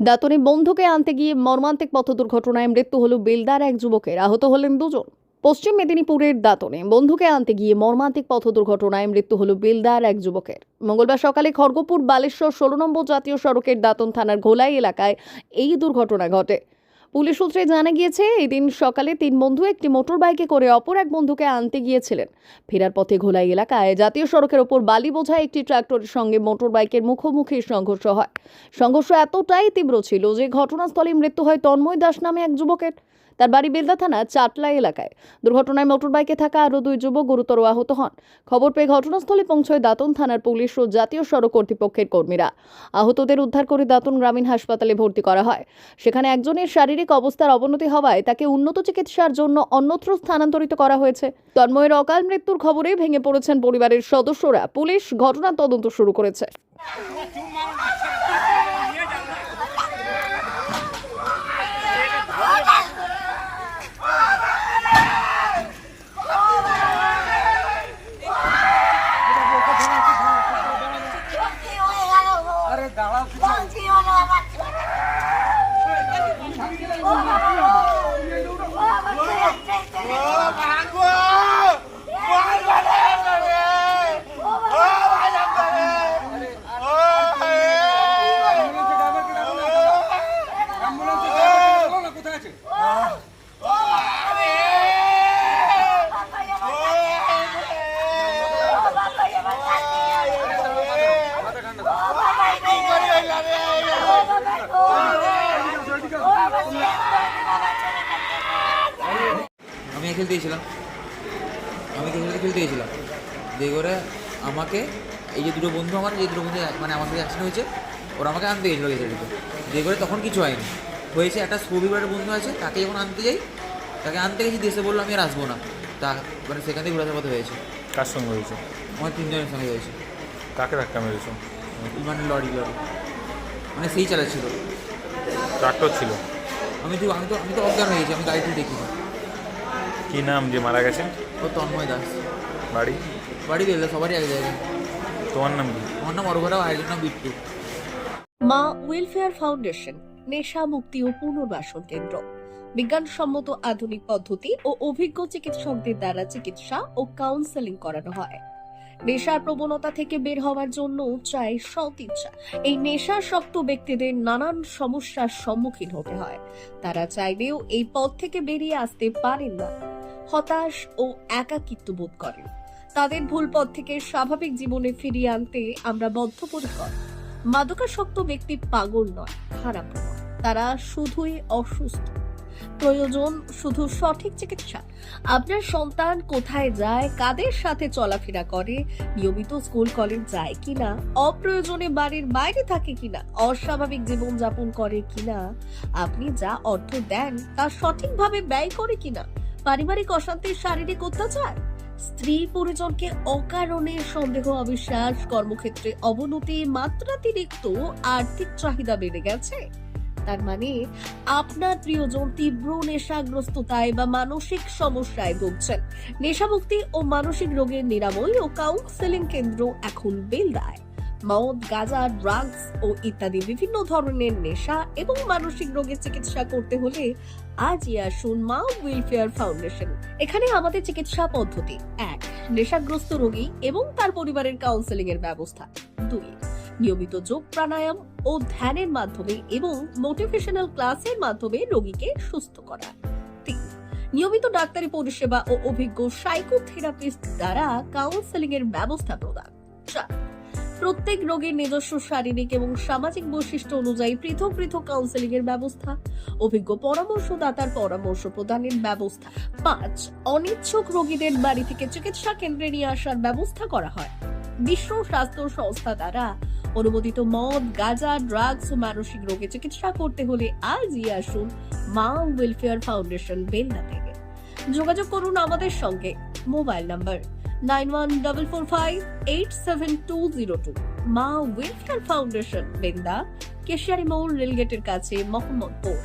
দাঁতনে বন্ধুকে আনতে গিয়ে মর্মান্তিক পথ দুর্ঘটনায় মৃত্যু হল বেলদার এক যুবকের, আহত হলেন দুজন। পশ্চিম মেদিনীপুরের দাঁতনে বন্ধুকে আনতে গিয়ে মর্মান্তিক পথ দুর্ঘটনায় মৃত্যু হল বেলদার এক যুবকের। মঙ্গলবার সকালে খড়গপুর বালেশ্বর 16 নম্বর জাতীয় সড়কের দাঁতন থানার ঘোলাই এলাকায় এই দুর্ঘটনা ঘটে। পুলিশ সূত্রে জানা গিয়েছে, এদিন সকালে 3 বন্ধু একটি মোটর বাইকে করে অপর এক বন্ধুকে আনতে গিয়েছিলেন। ফেরার পথে ঘোলাই এলাকায় জাতীয় সড়কের ওপর বালি বোঝা একটি ট্রাক্টরের সঙ্গে মোটর বাইকের মুখোমুখি সংঘর্ষ হয়। সংঘর্ষ এতটাই তীব্র ছিল যে ঘটনাস্থলে মৃত্যু হয় তন্ময় দাস নামে এক যুবকের। তার বাড়ি বেলদা থানা চাটলা এলাকায়। দুর্ঘটনায় মোটর বাইকে থাকা আরও 2 যুবক গুরুতর আহত হন। খবর পেয়ে ঘটনাস্থলে পৌঁছয় দাঁতন থানার পুলিশ ও জাতীয় সড়ক কর্তৃপক্ষের কর্মীরা। আহতদের উদ্ধার করে দাঁতন গ্রামীণ হাসপাতালে ভর্তি করা হয়। সেখানে একজনের শারীরিক অবস্থার অবনতি হওয়ায় তাকে উন্নত চিকিৎসার জন্য অন্যত্র স্থানান্তরিত করা হয়েছে। তন্ময়ের অকাল মৃত্যুর খবরে ভেঙে পড়েছেন পরিবারের সদস্যরা। পুলিশ ঘটনার তদন্ত শুরু করেছে। আমি খেলতে গেছিলাম দিয়ে করে আমাকে এই যে দুটো বন্ধু মানে আমার সাথে অ্যাক্সিডেন্ট হয়েছে, ওরা আমাকে আনতে গেছিলো গেছিলো দিয়ে করে তখন কিছু হয়নি হয়েছে। একটা রবিবারের বন্ধু আছে, তাকে যখন আনতে যাই, তাকে আনতে গেছি, দেশে বললো আমি আর আসবো না। তা মানে সেখান থেকে ঘোরার পথে হয়েছে। কার সঙ্গে হয়েছে? আমার 3 জনের সঙ্গে হয়েছে। কাকে ধাক্কা মেরেছো? মানে লরি মানে সেই চালাচ্ছিল, ট্রাক্টর ছিল। আমি তো অজ্ঞান হয়েছি, আমি গাড়িতে দেখিনি। কি নাম যে মারা গেছে? ও তন্ময় দাস। বাড়ি বেলদা, সবারই এক জায়গায়। তোমার নাম কি? আমার নাম অরঘরা, আরেকজন নাম বিট্টু। মা ওয়েলফেয়ার ফাউন্ডেশন নেশা মুক্তি ও পুনর্বাসন কেন্দ্র। বিজ্ঞানসম্মত আধুনিক পদ্ধতি ও অভিজ্ঞ চিকিৎসকদের দ্বারা চিকিৎসা ও কাউন্সেলিং করানো হয়। নেশার প্রবণতা থেকে বের হওয়ার জন্য চাই সৎ ইচ্ছা। এই নেশাসক্ত ব্যক্তিদের নানান সমস্যার সম্মুখীন হতে হয়। তারা চাইলেও এই পথ থেকে বেরিয়ে আসতে পারেন না, হতাশ ও একাকিত্ব বোধ করেন। তাদের ভুল পথ থেকে স্বাভাবিক জীবনে ফিরিয়ে আনতে আমরা বদ্ধপরিকর। মাদকাসক্ত ব্যক্তি পাগল নয়, খারাপ নয়, তারা শুধুই অসুস্থ। প্রয়োজন শুধু সঠিক চিকিৎসা। আপনার সন্তান কোথায় যায়, কাদের সাথে চলাফেরা করে, নিয়মিত স্কুল কলেজ যায় কিনা, অপ্রয়োজনে বাড়ির বাইরে থাকে কিনা, অস্বাভাবিক জীবন যাপন করে কিনা, আপনি যা অর্থ দেন তা সঠিকভাবে ব্যয় করে কিনা, পারিবারিক অশান্তির শারীরিক অত্যাচার, স্ত্রী পরিজনকে অকারণে সন্দেহ, অবিশ্বাস, কর্মক্ষেত্রে অবনতি, মাত্রাতিরিক্ত আর্থিক চাহিদা বেড়ে গেছে, তার মানে আপনার প্রিয়জন তীব্র নেশাগ্রস্ততায় বা মানসিক সমস্যায় ভুগছেন। নেশামুক্তি ও মানসিক রোগের নিরাময় ও কাউন্সেলিং কেন্দ্র এখন বেলদায়। মদ, গাঁজা, ড্রাগস ও ইত্যাদি বিভিন্ন ধরনের নেশা এবং মানসিক রোগের চিকিৎসা করতে হলে আজই আসুন মা ওয়েলফেয়ার ফাউন্ডেশন। এখানে আমাদের চিকিৎসা পদ্ধতি: 1. নেশাগ্রস্ত রোগী এবং তার পরিবারের কাউন্সেলিং এর ব্যবস্থা। 2. নিয়মিত যোগ, প্রাণায়াম ও ধ্যানের মাধ্যমে এবং মোটিভেশনাল ক্লাসের মাধ্যমে রোগীকে সুস্থ করা। 3. নিয়মিত ডাক্তারি পরিষেবা ও অভিজ্ঞ সাইকোথেরাপিস্ট দ্বারা কাউন্সেলিং এর ব্যবস্থা প্রদান। 4. প্রত্যেক রোগীর নিজস্ব শারীরিক এবং সামাজিক বৈশিষ্ট্য অনুযায়ী পৃথক পৃথক কাউন্সেলিং এর ব্যবস্থা, অভিজ্ঞ পরামর্শদাতার পরামর্শ প্রদানের ব্যবস্থা। 5. অনিচ্ছুক রোগীদের বাড়ি থেকে চিকিৎসা কেন্দ্রে নিয়ে আসার ব্যবস্থা করা হয়। বিশ্ব স্বাস্থ্য সংস্থা দ্বারা অনুমোদিত মদ, গাঁজা, ড্রাগস ও মানসিক রোগে চিকিৎসা করতে হলে আজই আসুন মা ওয়েলফেয়ার ফাউন্ডেশন বেলদা থেকে। যোগাযোগ করুন আমাদের সঙ্গে। Mobile number 9144587202। মা ওয়েলফেয়ার ফাউন্ডেশন বেলদা, কেশিয়ারি মোড়, রেলগেটের কাছে, মোহাম্মদপুর।